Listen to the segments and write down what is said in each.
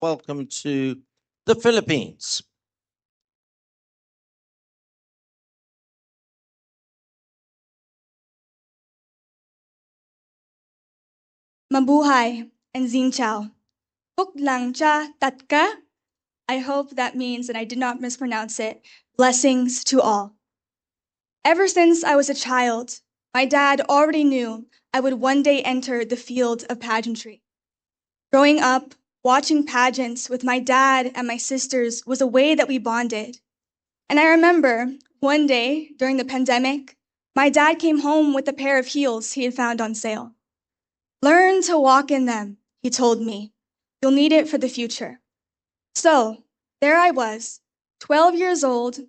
welcome to the Philippines. Mabuhay and Xin Chao. Puk lang cha tatka. I hope that means that I did not mispronounce it. Blessings to all. Ever since I was a child, my dad already knew I would one day enter the field of pageantry. Growing up, watching pageants with my dad and my sisters was a way that we bonded. And I remember one day during the pandemic, my dad came home with a pair of heels he had found on sale. Learn to walk in them, he told me. You'll need it for the future. So, there I was, 12 years old,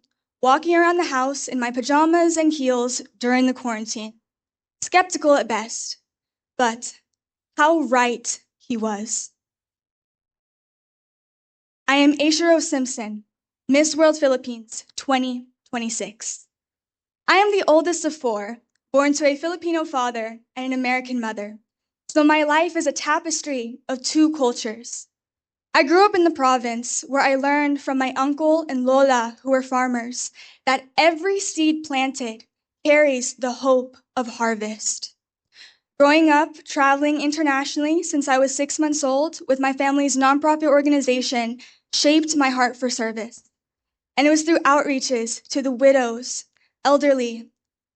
walking around the house in my pajamas and heels during the quarantine. Skeptical at best, but how right he was. I am Asia Rose Simpson, Miss World Philippines 2026. I am the oldest of four, born to a Filipino father and an American mother. So my life is a tapestry of two cultures. I grew up in the province where I learned from my uncle and lola, who were farmers, that every seed planted carries the hope of harvest. Growing up, traveling internationally since I was 6 months old with my family's nonprofit organization shaped my heart for service. And it was through outreaches to the widows, elderly,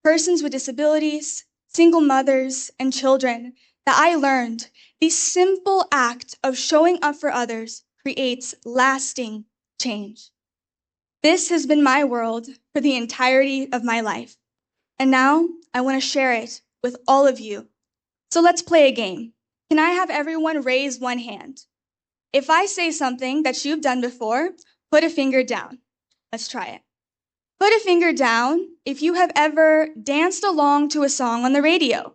persons with disabilities, single mothers, and children that I learned the simple act of showing up for others creates lasting change. This has been my world for the entirety of my life. And now I want to share it with all of you. So let's play a game. Can I have everyone raise one hand? If I say something that you've done before, put a finger down. Let's try it. Put a finger down if you have ever danced along to a song on the radio.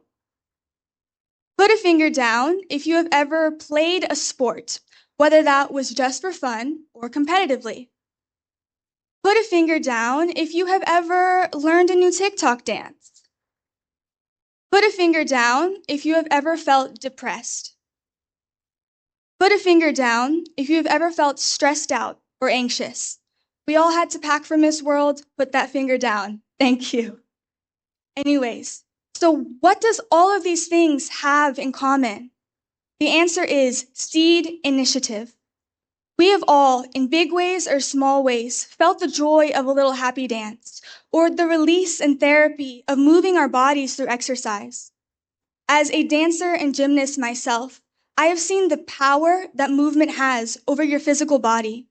Put a finger down if you have ever played a sport, whether that was just for fun or competitively. Put a finger down if you have ever learned a new TikTok dance. Put a finger down if you have ever felt depressed. Put a finger down if you have ever felt stressed out or anxious. We all had to pack for Missworld. Put that finger down. Thank you. Anyways, so what does all of these things have in common? The answer is seed initiative. We have all, in big ways or small ways, felt the joy of a little happy dance, or the release and therapy of moving our bodies through exercise. As a dancer and gymnast myself, I have seen the power that movement has over your physical body.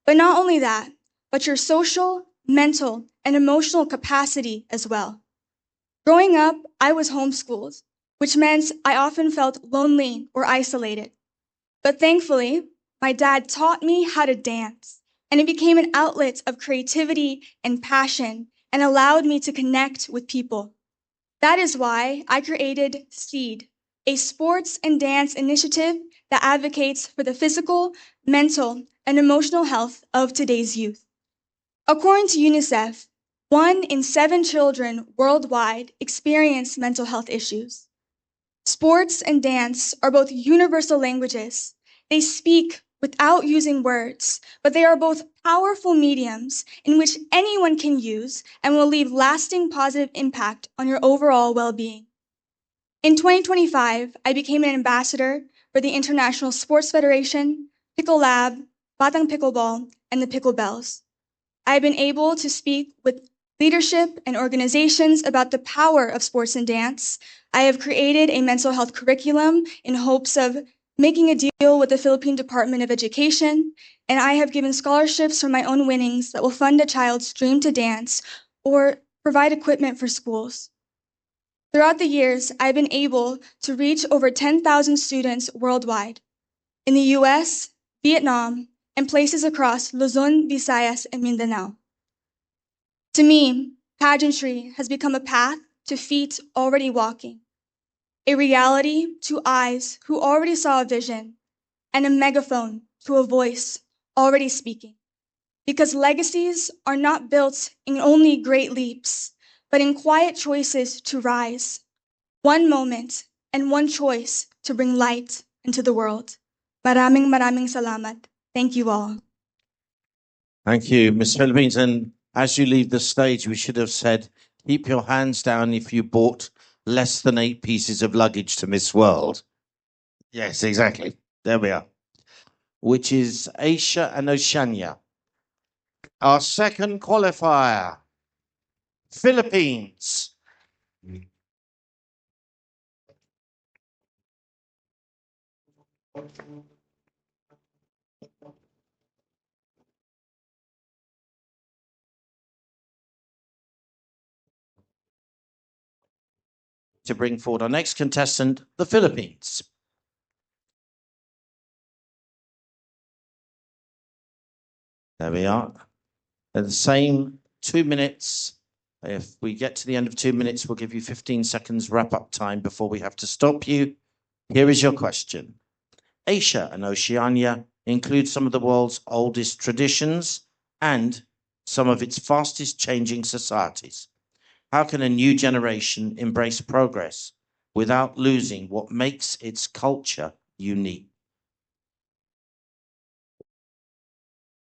But not only that, but your social, mental, and emotional capacity as well. Growing up, I was homeschooled, which meant I often felt lonely or isolated. But thankfully, my dad taught me how to dance, and it became an outlet of creativity and passion and allowed me to connect with people. That is why I created SEED, a sports and dance initiative that advocates for the physical, mental, and emotional health of today's youth. According to UNICEF, 1 in 7 children worldwide experience mental health issues. Sports and dance are both universal languages. They speak without using words, but they are both powerful mediums in which anyone can use and will leave lasting positive impact on your overall well-being. In 2025, I became an ambassador for the International Sports Federation, Pickle Lab, Batang Pickleball, and the Picklebells. I've been able to speak with leadership and organizations about the power of sports and dance. I have created a mental health curriculum in hopes of making a deal with the Philippine Department of Education, and I have given scholarships from my own winnings that will fund a child's dream to dance or provide equipment for schools. Throughout the years, I've been able to reach over 10,000 students worldwide in the US, Vietnam, and places across Luzon, Visayas, and Mindanao. To me, pageantry has become a path to feet already walking, a reality to eyes who already saw a vision, and a megaphone to a voice already speaking. Because legacies are not built in only great leaps, but in quiet choices to rise, one moment and one choice to bring light into the world. Maraming salamat. Thank you all. Thank you, Miss Philippines. And as you leave the stage, we should have said, keep your hands down if you bought less than 8 pieces of luggage to Missworld. Yes, exactly. There we are. Which is Asia and Oceania. Our second qualifier, Philippines. To bring forward our next contestant, the Philippines. There we are. At the same 2 minutes. If we get to the end of 2 minutes, we'll give you 15 seconds wrap-up time before we have to stop you. Here is your question. Asia and Oceania include some of the world's oldest traditions and some of its fastest changing societies. How can a new generation embrace progress without losing what makes its culture unique?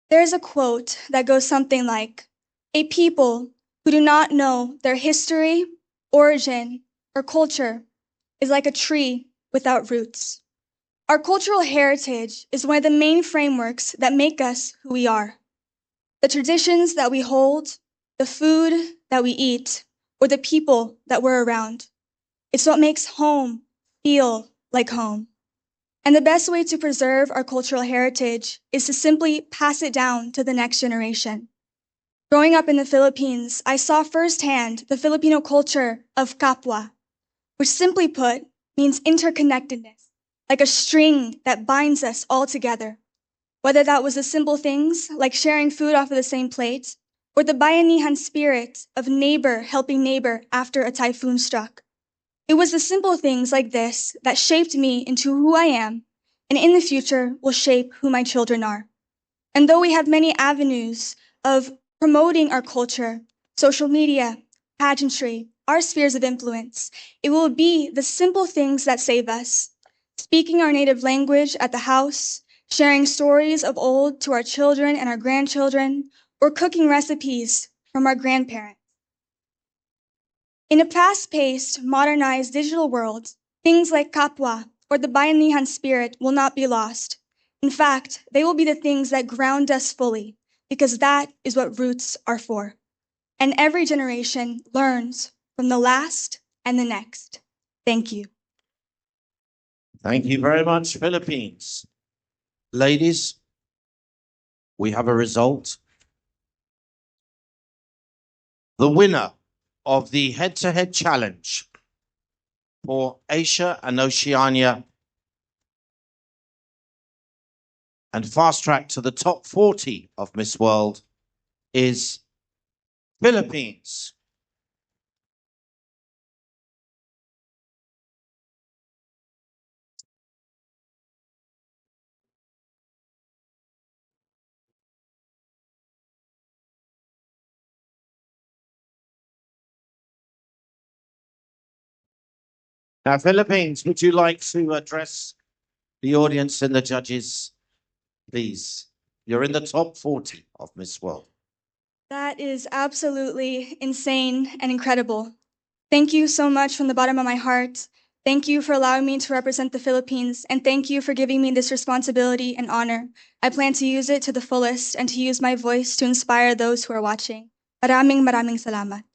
There's a quote that goes something like, "A people who do not know their history, origin, or culture is like a tree without roots." Our cultural heritage is one of the main frameworks that make us who we are. The traditions that we hold, the food that we eat, or the people that we're around. It's what makes home feel like home. And the best way to preserve our cultural heritage is to simply pass it down to the next generation. Growing up in the Philippines, I saw firsthand the Filipino culture of kapwa, which simply put means interconnectedness, like a string that binds us all together. Whether that was the simple things like sharing food off of the same plate, or the bayanihan spirit of neighbor helping neighbor after a typhoon struck. It was the simple things like this that shaped me into who I am, and in the future will shape who my children are. And though we have many avenues of promoting our culture, social media, pageantry, our spheres of influence, it will be the simple things that save us. Speaking our native language at the house, sharing stories of old to our children and our grandchildren, or cooking recipes from our grandparents. In a fast-paced, modernized digital world, things like kapwa or the bayanihan spirit will not be lost. In fact, they will be the things that ground us fully, because that is what roots are for. And every generation learns from the last and the next. Thank you. Thank you very much, Philippines. Ladies, we have a result. The winner of the head-to-head challenge for Asia and Oceania and fast track to the top 40 of Missworld is Philippines. Now, Philippines, would you like to address the audience and the judges, please? You're in the top 40 of Missworld. That is absolutely insane and incredible. Thank you so much from the bottom of my heart. Thank you for allowing me to represent the Philippines, and thank you for giving me this responsibility and honor. I plan to use it to the fullest and to use my voice to inspire those who are watching. Maraming salamat.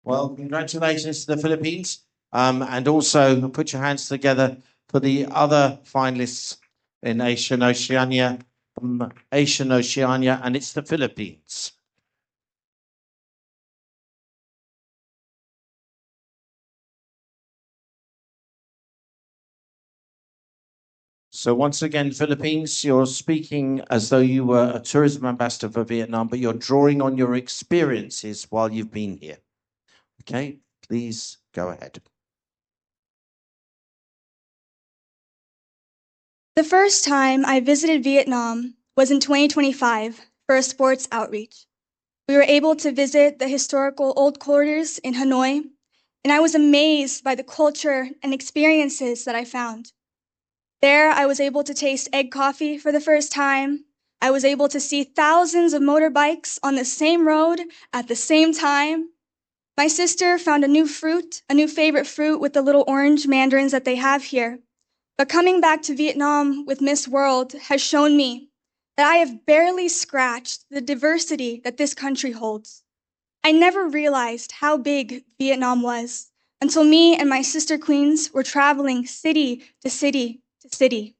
Well, congratulations to the Philippines. And also put your hands together for the other finalists in Asia and Oceania, Asia and Oceania, and it's the Philippines. So once again, Philippines, you're speaking as though you were a tourism ambassador for Vietnam, but you're drawing on your experiences while you've been here. Okay, please go ahead. The first time I visited Vietnam was in 2025 for a sports outreach. We were able to visit the historical old quarters in Hanoi, and I was amazed by the culture and experiences that I found. There, I was able to taste egg coffee for the first time. I was able to see thousands of motorbikes on the same road at the same time. My sister found a new favorite fruit with the little orange mandarins that they have here. But coming back to Vietnam with Miss World has shown me that I have barely scratched the diversity that this country holds. I never realized how big Vietnam was until me and my sister queens were traveling city to city to city.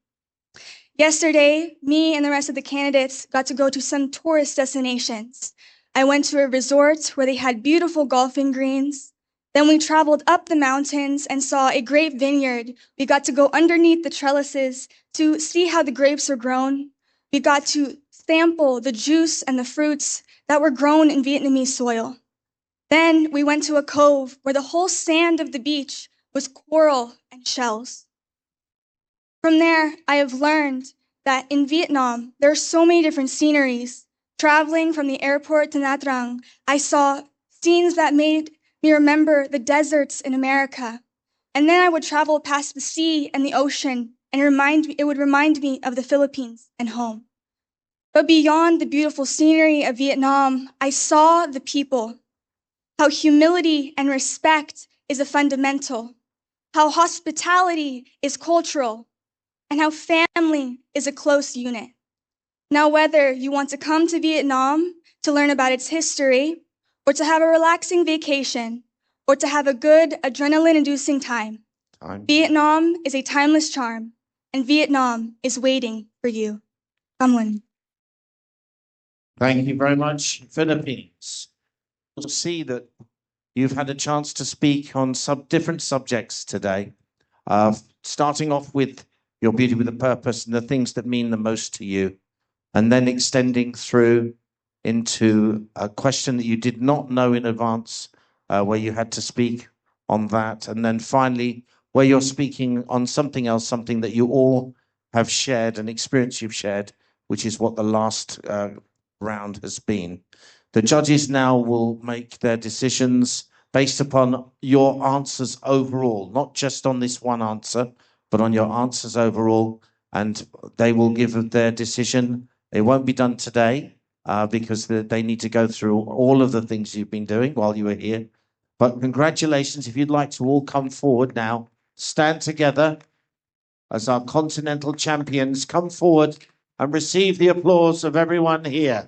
Yesterday, me and the rest of the candidates got to go to some tourist destinations. I went to a resort where they had beautiful golfing greens. Then we traveled up the mountains and saw a grape vineyard. We got to go underneath the trellises to see how the grapes are grown. We got to sample the juice and the fruits that were grown in Vietnamese soil. Then we went to a cove where the whole sand of the beach was coral and shells. From there, I have learned that in Vietnam, there are so many different sceneries. Traveling from the airport to Nha Trang, I saw scenes that made me remember the deserts in America. And then I would travel past the sea and the ocean, and it would remind me of the Philippines and home. But beyond the beautiful scenery of Vietnam, I saw the people, how humility and respect is a fundamental, how hospitality is cultural, and how family is a close unit. Now, whether you want to come to Vietnam to learn about its history, or to have a relaxing vacation, or to have a good adrenaline-inducing time, Vietnam is a timeless charm, and Vietnam is waiting for you. Come on. Thank you very much, Philippines. You'll see that you've had a chance to speak on different subjects today, starting off with your beauty with a purpose and the things that mean the most to you, and then extending through into a question that you did not know in advance, where you had to speak on that, and then finally where you're speaking on something else, something that you all have shared, an experience you've shared, which is what the last round has been. The judges now will make their decisions based upon your answers overall, not just on this one answer, but on your answers overall, and they will give their decision. It won't be done today because they need to go through all of the things you've been doing while you were here. But congratulations. If you'd like to all come forward now, stand together as our continental champions come forward and receive the applause of everyone here.